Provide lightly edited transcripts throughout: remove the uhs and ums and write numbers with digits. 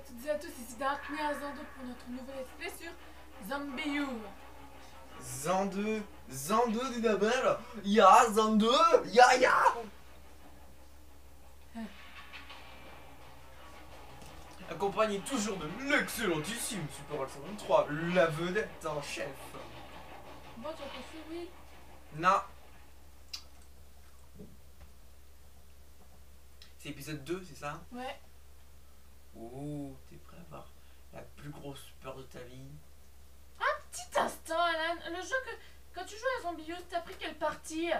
toutes et à tous, ici Darkmere Zando pour notre nouvel esprit sur Zombie U. Zando dit d'abord. Ya, Zando, ya. Accompagné toujours de l'excellentissime Super 123, la vedette en chef. Bon, tu as pensé, oui. Non. C'est épisode 2, c'est ça? Ouais. Oh, t'es prêt à avoir la plus grosse peur de ta vie? Petit instant, Alan. Le jeu que. Quand tu joues à Zombie U, t'as pris quelle partie?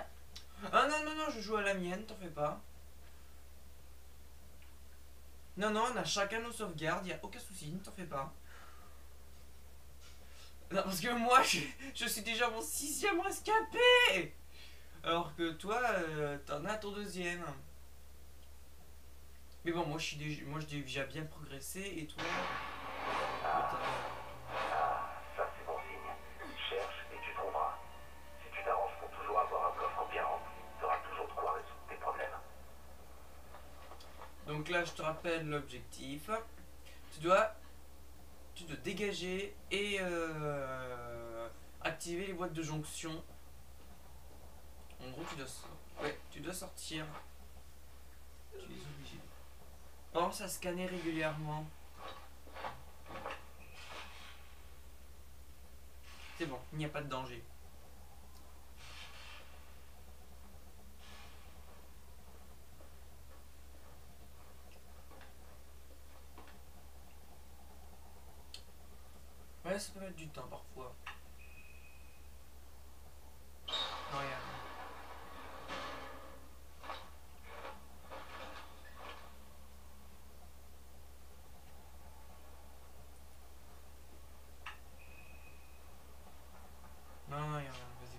Ah non, je joue à la mienne, t'en fais pas. Non, on a chacun nos sauvegardes, y a aucun souci, ne t'en fais pas. Non, parce que moi, je suis déjà mon 6e rescapé. Alors que toi, t'en as ton 2e. Mais bon, moi, j'ai déjà bien progressé, et toi... Ça c'est bon signe. Cherche et tu trouveras. Si tu t'arranges pour toujours avoir un coffre bien rempli, tu auras toujours de quoi résoudre tes problèmes. Donc là, je te rappelle l'objectif. Tu dois dégager et activer les boîtes de jonction. En gros, tu dois sortir. Tu es obligé. Pense à scanner régulièrement. C'est bon, il n'y a pas de danger. Ouais, ça peut mettre du temps parfois. Non, regarde. Non, regarde, vas-y.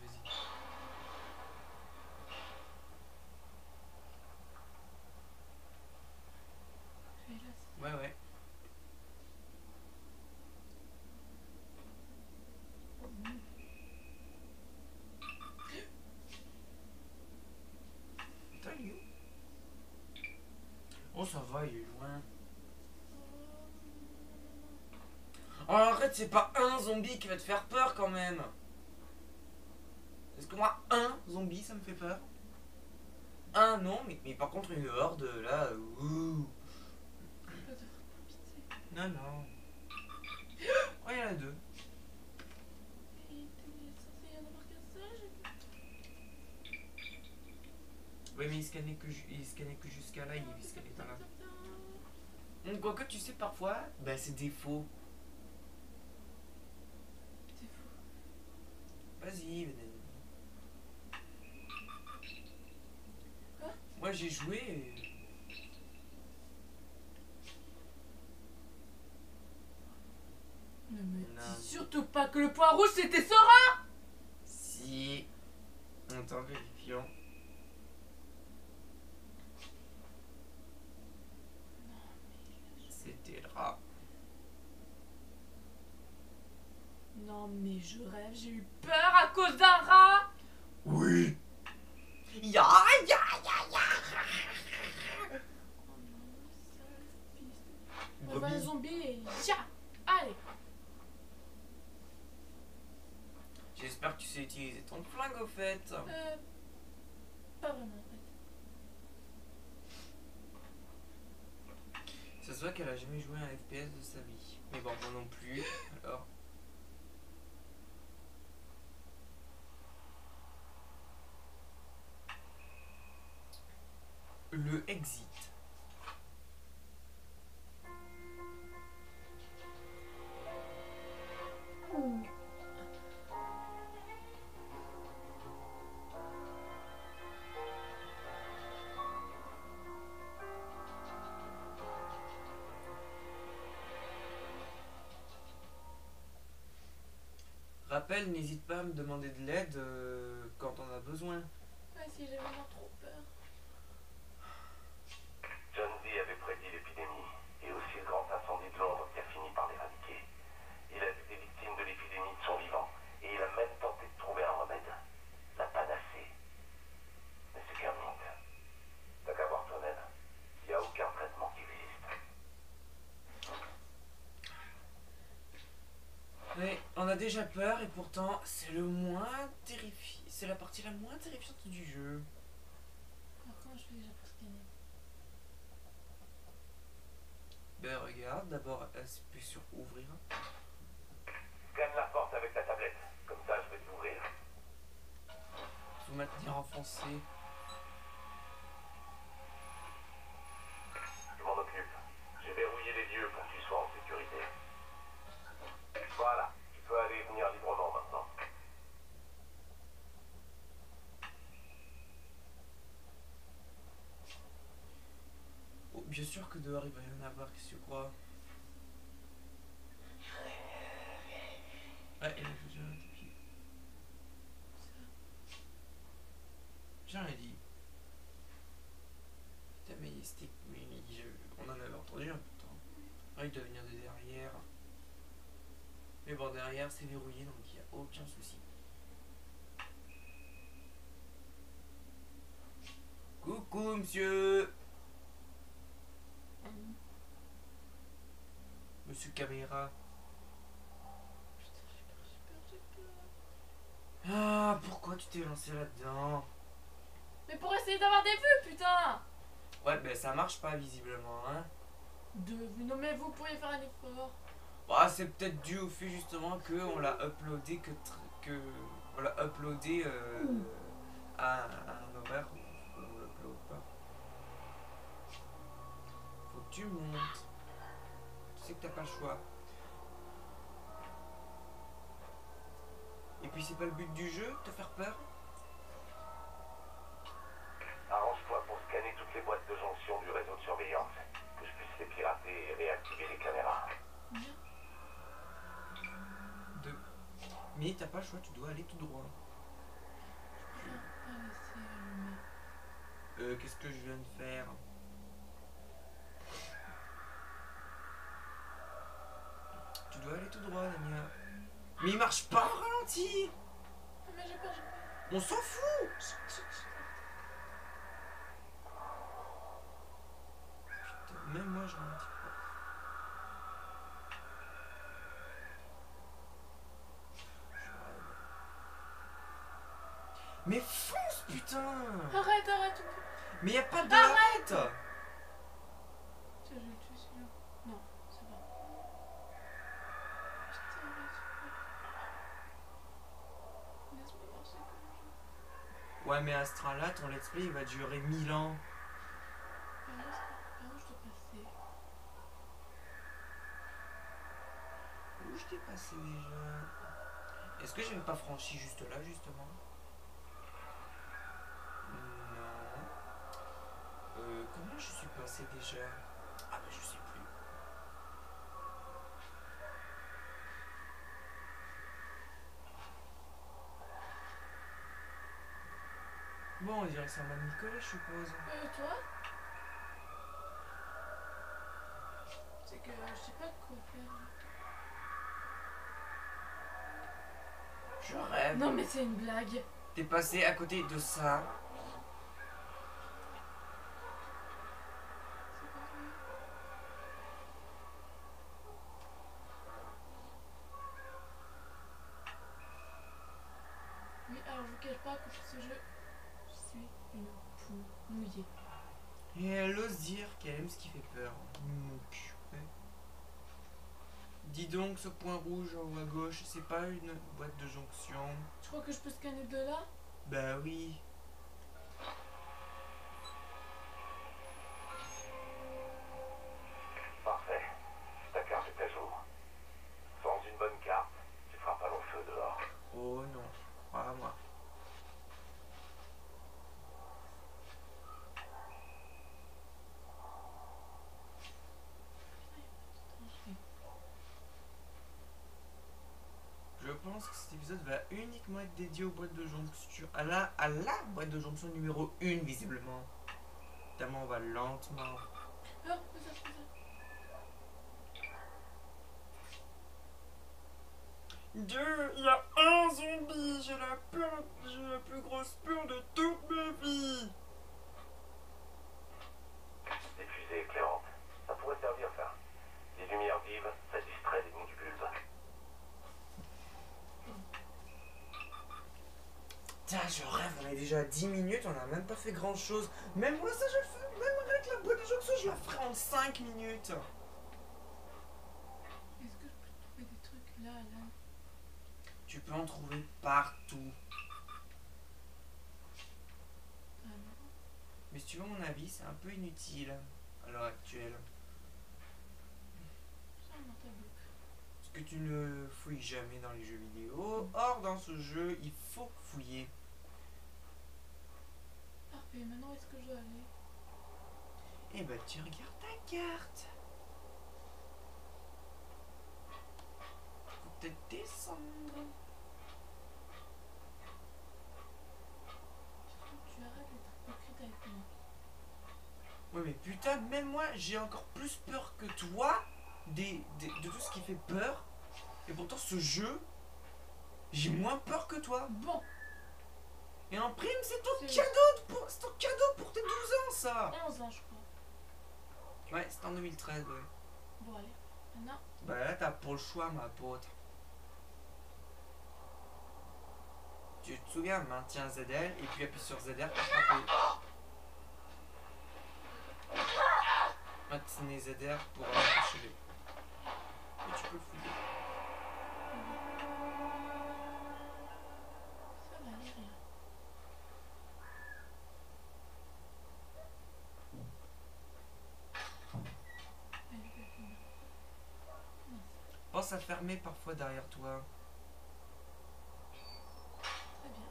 Ouais. Putain, il est où? Oh, ça va, il est loin. Oh, arrête, c'est pas un zombie qui va te faire peur quand même. Est-ce que moi, un zombie, ça me fait peur? Un, non, mais par contre, une horde, là, ouh. Non. Oh, il y en a 2. Ouais, mais il scannait que jusqu'à là, il scannait pas là. Donc, quoique tu sais, parfois, bah c'est des faux. C'est fou. Vas-y, Quoi? Moi j'ai joué et... Ne me Non. dis surtout pas que le point rouge c'était Sora! Si. On t'en vérifiant. C'était le rat. Non mais je rêve, j'ai eu peur à cause d'un rat! Oui. Ya. Oh non, sale fils. On Brebis. va un zombie et ya! Allez! J'espère que tu sais utiliser ton flingue au fait. Pas vraiment en fait. Ça se voit qu'elle a jamais joué à un FPS de sa vie. Mais bon, moi non plus. Alors. Le exit. Rappel, n'hésite pas à me demander de l'aide quand on a besoin. Ouais, si j'ai vraiment trop peur. John Dee avait prédit l'épidémie et aussi le grand incendie de Londres qui a fini par l'éradiquer. Il a vu des victimes de l'épidémie de son vivant et il a même tenté de trouver un remède. La panacée. Mais c'est qu'un mythe. T'as qu'à voir toi-même. Il n'y a aucun traitement qui existe. a déjà peur et pourtant c'est le moins terrifiant. C'est la partie la moins terrifiante du jeu. Alors comment je fais déjà pour scanner? Ben regarde, d'abord appuie sur ouvrir. Scanne la porte avec ta tablette. Comme ça, je vais t'ouvrir. Faut maintenir enfoncé. Je m'en occupe. J'ai verrouillé les lieux pour que tu sois en sécurité. Voilà, tu peux aller et venir librement maintenant. Oh, bien sûr que dehors il va y en avoir, qu'est-ce que tu crois? Ouais, il a déjà un tapis. J'en ai dit. Putain, mais c'était. On en avait entendu un pourtant. Ah, il doit venir de derrière. Mais bon, derrière c'est verrouillé donc il n'y a aucun souci. Coucou, monsieur! Monsieur Caméra. Putain, j'ai peur. Ah, pourquoi tu t'es lancé là-dedans? Mais pour essayer d'avoir des vues, putain! Ouais, ben ça marche pas visiblement, hein. De vues, non mais vous pourriez faire un effort. Bah, c'est peut-être dû au fait justement que on l'a uploadé on l'a uploadé à un horaire où on l'upload pas. Faut que tu montes. Tu sais que t'as pas le choix. Et puis c'est pas le but du jeu, te faire peur. Arrange-toi pour scanner toutes les boîtes de jonction du réseau de surveillance. Que je puisse les pirater et réactiver les caméras. Deux. Mais t'as pas le choix, tu dois aller tout droit. Je préfère pas laisser allumer. Qu'est-ce que je viens de faire? Tu dois aller tout droit, Damien. Mais il marche pas au ralenti. Non mais j'ai peur. On s'en fout. Putain, même moi je ralentis pas. Mais fonce, putain. Arrête. Mais y a pas d'arrête. Tiens, je vais le tuer celui-là. Non, ça va. Putain, laisse-moi voir c'est comme jeu. Ouais, mais Astra là, ton let's play il va durer 1000 ans. Par où je dois passer? Où je t'ai passé déjà? Est-ce que j'avais pas franchi juste là, justement? Non. Comment je suis passé déjà? Ah bah je sais plus. Bon, on dirait que c'est un mode Nicolas, je suppose. Toi? C'est que je sais pas quoi faire. Je rêve. Non mais c'est une blague. T'es passé à côté de ça. C'est pas vrai. Oui, alors je vous cache pas que pour ce jeu, je suis une poule mouillée. Et elle ose dire qu'elle aime ce qui fait peur. Mon cul, ouais. Dis donc, ce point rouge en haut à gauche, c'est pas une boîte de jonction? Je crois que je peux scanner de là. Bah oui. Parfait. Ta carte est à jour. Sans une bonne carte, tu feras pas long feu dehors. Oh non, crois-moi. Je pense que cet épisode va uniquement être dédié aux boîtes de jonction. À la boîte de jonction numéro 1, visiblement. Tellement on va lentement. Oh, fais ça. Dieu, il y a un zombie. J'ai la plus grosse peur de toute ma vie. Des fusées éclairantes. Ça pourrait servir, ça. Les lumières vives, ça distrait les minuscules. déjà à 10 minutes, on a même pas fait grand chose. Même moi, ça, je le fais. Même avec la boîte de jeux, je la ferai en 5 minutes. Est-ce que je peux trouver des trucs là, là? Tu peux en trouver partout. Ah non. Mais si tu veux mon avis, c'est un peu inutile à l'heure actuelle. Ça, dans ta boucle. Parce que tu ne fouilles jamais dans les jeux vidéo. Or, dans ce jeu, il faut fouiller. Parfait, maintenant où est-ce que je dois aller? Eh ben, tu regardes ta carte. Faut peut-être descendre. Surtout que tu arrêtes d'être hypocrite avec moi. Ouais, mais putain, même moi, j'ai encore plus peur que toi de tout ce qui fait peur. Et pourtant, ce jeu, j'ai moins peur que toi. Bon, Et en prime, c'est ton C'est- c'est ton cadeau pour tes 12 ans, ça. 11 ans, je crois. Ouais, c'était en 2013, ouais. Bon, allez. Maintenant, Bah là, t'as pas le choix, ma pote. Tu te souviens, maintiens ZL et puis appuie sur ZR pour frapper. Maintenez ZR pour achever. Et tu peux le fouiller. ça va aller, rien. Allez, je vais finir. Mince. Pense à fermer parfois derrière toi. Très bien.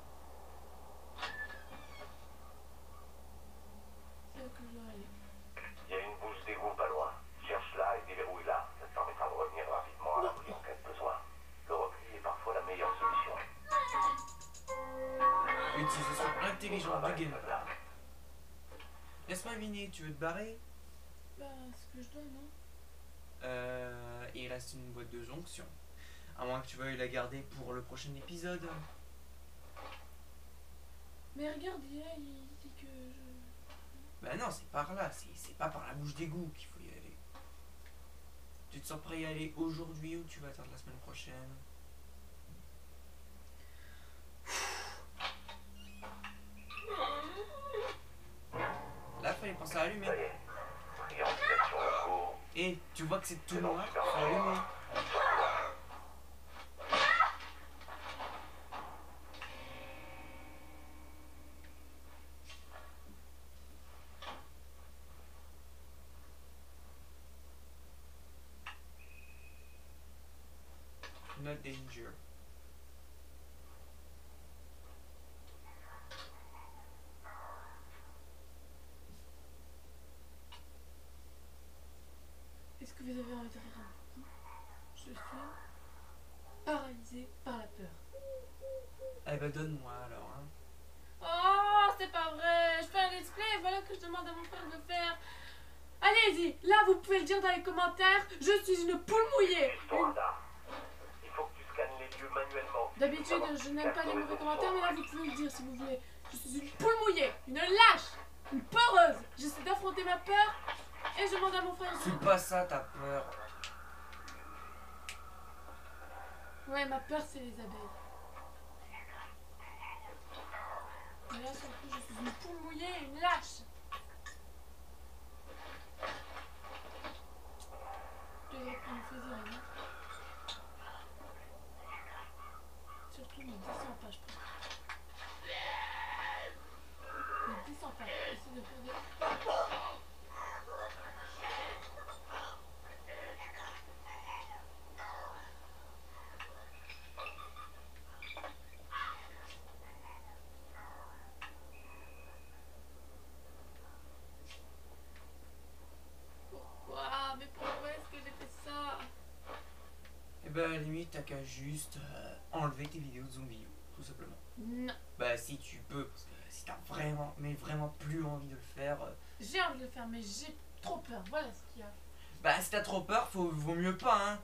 C'est là que je dois aller. Il y a une bouche d'égout pas loin. Cherche-la et déverrouille-la. Ça te permettra de revenir rapidement à l'abri en cas de besoin. Le repli est parfois la meilleure solution. Utilisation intelligente Travail, du game. celle-là. Laisse-moi deviner, tu veux te barrer? Bah, ce que je dois, non? Il reste une boîte de jonction. À moins que tu veuilles la garder pour le prochain épisode. Mais regarde, il dit que je... Bah non, c'est par là, c'est pas par la bouche d'égout qu'il faut y aller. Tu te sens prêt à y aller aujourd'hui ou tu vas attendre la semaine prochaine? Là, fallait penser à allumer. Ça y est. Triangulation en cours. Et tu vois que c'est tout C'est donc noir, super faut allumer. No danger. Est-ce que vous avez envie de rire un peu? Je suis paralysée par la peur. Eh ben donne-moi alors, hein. Oh, c'est pas vrai. Je fais un let's play et voilà que je demande à mon frère de faire. Allez-y, là vous pouvez le dire dans les commentaires. Je suis une poule mouillée. Histoire d'art. Il faut que tu scannes les lieux manuellement. D'habitude, je n'aime pas les mauvais commentaires, mais là vous pouvez le dire si vous voulez. Je suis une poule mouillée, une lâche, une peureuse. J'essaie d'affronter ma peur et je demande à mon frère. C'est pas ça ta peur. Ouais, ma peur c'est les abeilles. Mais là, sur le coup, je suis une poule mouillée, une lâche. Je devrais prendre une fusée là, non? Surtout, ne descends pas, je pense. Ne descends pas, essaie de faire des... Pourquoi? Mais pourquoi est-ce que j'ai fait ça? Eh ben à la limite, t'as qu'à juste enlever tes vidéos de zombies, tout simplement. Non. Bah si tu peux, parce que si t'as vraiment, mais vraiment plus envie de le faire, J'ai envie de le faire, mais j'ai trop peur. Voilà ce qu'il y a. bah si t'as trop peur, vaut mieux pas, hein.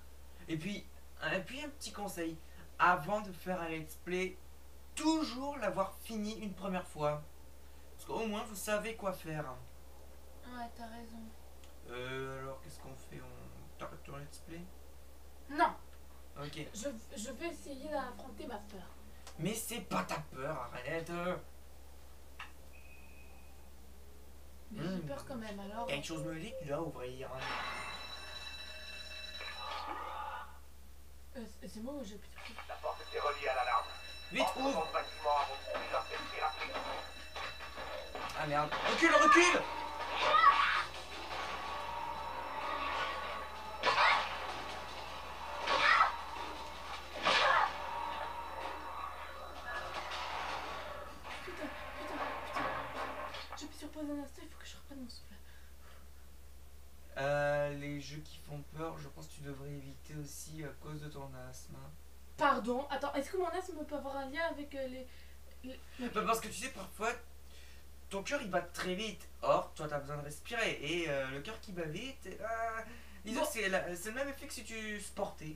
Et puis un petit conseil, avant de faire un let's play, toujours l'avoir fini une première fois. Parce qu'au moins vous savez quoi faire. Ouais, t'as raison. Alors qu'est-ce qu'on fait? On t'arrête ton let's play? Non, Ok. je vais essayer d'affronter ma peur. Mais c'est pas ta peur, arrête. peur quand même, alors. Quelque chose me dit que tu dois ouvrir. C'est moi ou j'ai plus de... La porte était reliée à l'alarme. Vite, Entre dans ouvre. le bâtiment avant de trouver leur tête rapide. Ah merde. Recule, recule. Putain. J'appuie sur pause un instant, il faut que je reprenne mon souffle. Les jeux qui font peur, je pense que tu devrais éviter aussi à cause de ton asthme. Pardon, attends, est-ce que mon asthme peut avoir un lien avec Bah, parce que tu sais, parfois, ton cœur il bat très vite. Or, toi t'as besoin de respirer. Et le cœur qui bat vite, disons Bon. que c'est le même effet que si tu sportais.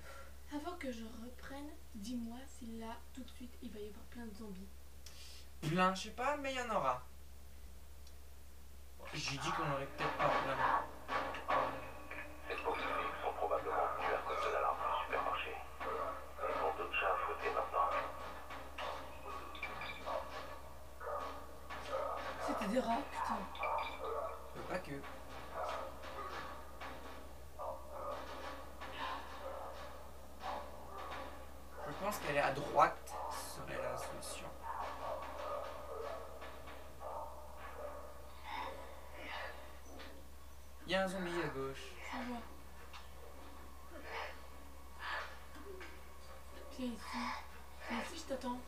Avant que je reprenne, dis-moi si là, tout de suite, il va y avoir plein de zombies. Plein, je sais pas, mais il y en aura. J'ai dit qu'on aurait peut-être pas plein. Ces pauvres flics sont probablement venus à cause de l'alarme du supermarché. Ils ont d'autres chats à fouetter maintenant. C'était des rats, putain. Pas que. Je pense qu'aller à droite serait la solution. Il y a un zombie à gauche. Je vois. Viens ici. Viens ici, je t'attends.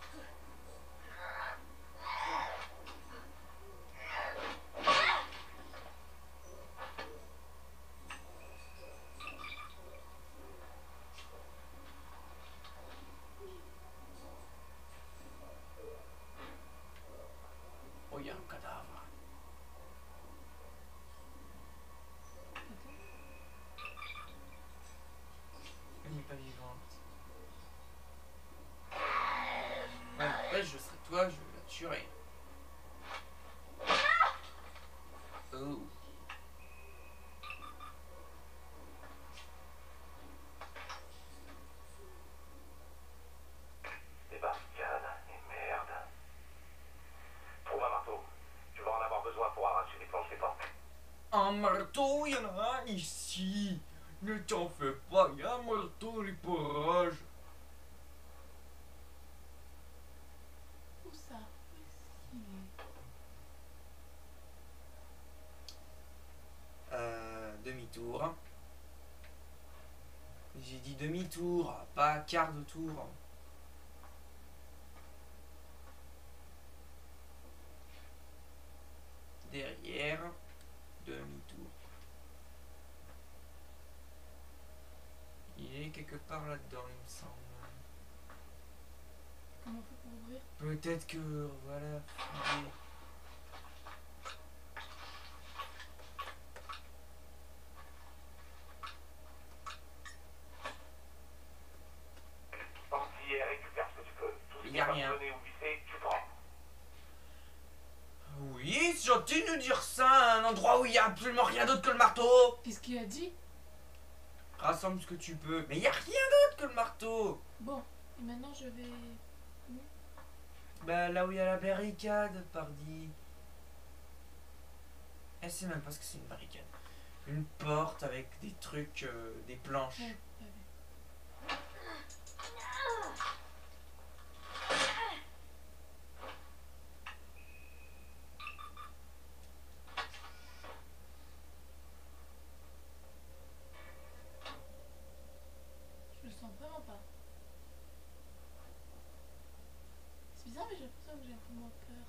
Oh, il y a un cadavre. Elle n'est pas vivante. Ouais, je serais toi, je la tuerais. Oh. Des barricades et merde. Trouve un marteau. Tu vas en avoir besoin pour arracher les planches des portes. Un marteau, il y en a un ici. Ne t'en fais pas, il y a un marteau dans les parages. Où ça? Où est-ce qu'il est? Demi-tour. J'ai dit demi-tour, pas quart de tour. Derrière, demi-tour. Il est quelque part là-dedans, il me semble. Comment on fait pour ouvrir? Peut-être que, voilà, fouiller. Pense-y et récupère ce que tu peux. Tout ce Y qui a va rien. te donner ou visser, tu prends. Oui, c'est gentil de nous dire ça, à un endroit où il y a absolument rien d'autre que le marteau. Qu'est-ce qu'il a dit? Rassemble ce que tu peux. Mais il y a rien d'autre que le marteau. Bon, et maintenant je vais... Bah là où il y a la barricade, pardi. Elle sait même pas ce que c'est une barricade. Une porte avec des trucs, des planches. Ouais, ouais. Je le sens vraiment pas. C'est bizarre, mais j'ai l'impression que j'ai un peu moins peur.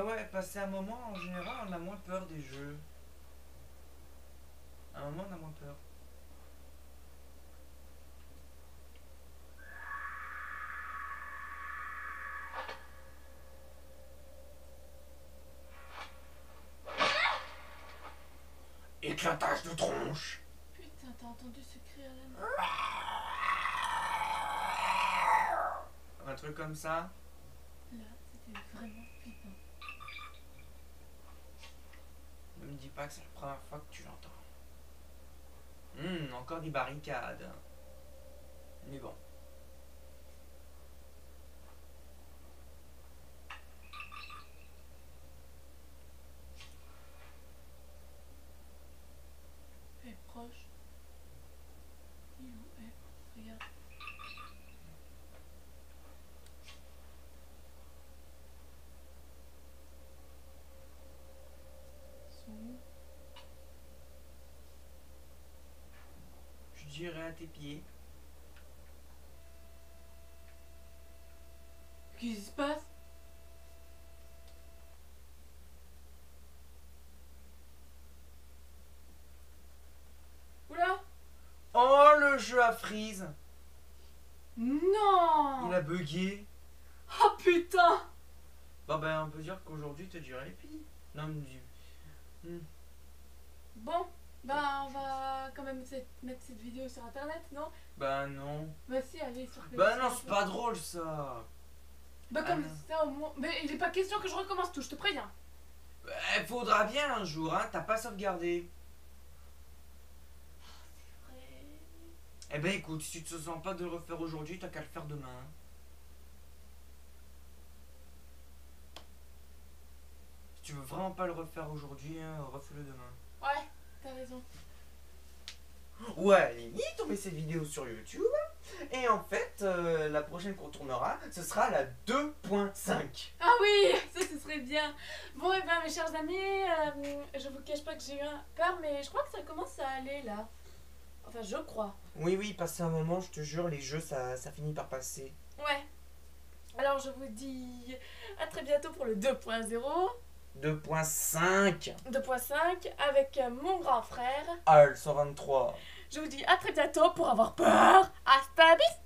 Ouais, passer un moment, en général, on a moins peur des jeux. À un moment, on a moins peur. Éclatage de tronche. Putain, t'as entendu ce cri à la main? Un truc comme ça. Là, c'était vraiment flippant. Ne me dis pas que c'est la première fois que tu l'entends. Encore des barricades. Mais bon. J'irai à tes pieds. Qu'est-ce qui se passe? Oula! Oh, le jeu a freeze. Non! Il a bugué. Oh putain! Bah ben on peut dire qu'aujourd'hui t'as du répit. Non mais Bon, bah on va quand même mettre cette vidéo sur internet, non? Bah non. Bah si, allez sur Facebook. Bah non, c'est pas drôle ça. Bah comme non. ça au moins. Mais il est pas question que je recommence tout, je te préviens. Faudra bien un jour, hein, t'as pas sauvegardé. C'est vrai. Eh ben écoute, si tu te sens pas de le refaire aujourd'hui, t'as qu'à le faire demain. Si tu veux vraiment pas le refaire aujourd'hui, hein, refais-le demain. Ouais, t'as raison. Ouais, limite, on met cette vidéo sur YouTube. Et en fait, la prochaine qu'on tournera, ce sera la 2.5. Ah oui, ça ce serait bien. Bon et ben mes chers amis, je vous cache pas que j'ai eu peur, mais je crois que ça commence à aller là. Enfin je crois. Oui, oui, passer un moment, je te jure, les jeux, ça finit par passer. Ouais. Alors je vous dis à très bientôt pour le 2.0. 2.5. 2.5 avec mon grand frère. Al 123. Je vous dis à très bientôt pour avoir peur. Hasta la vista.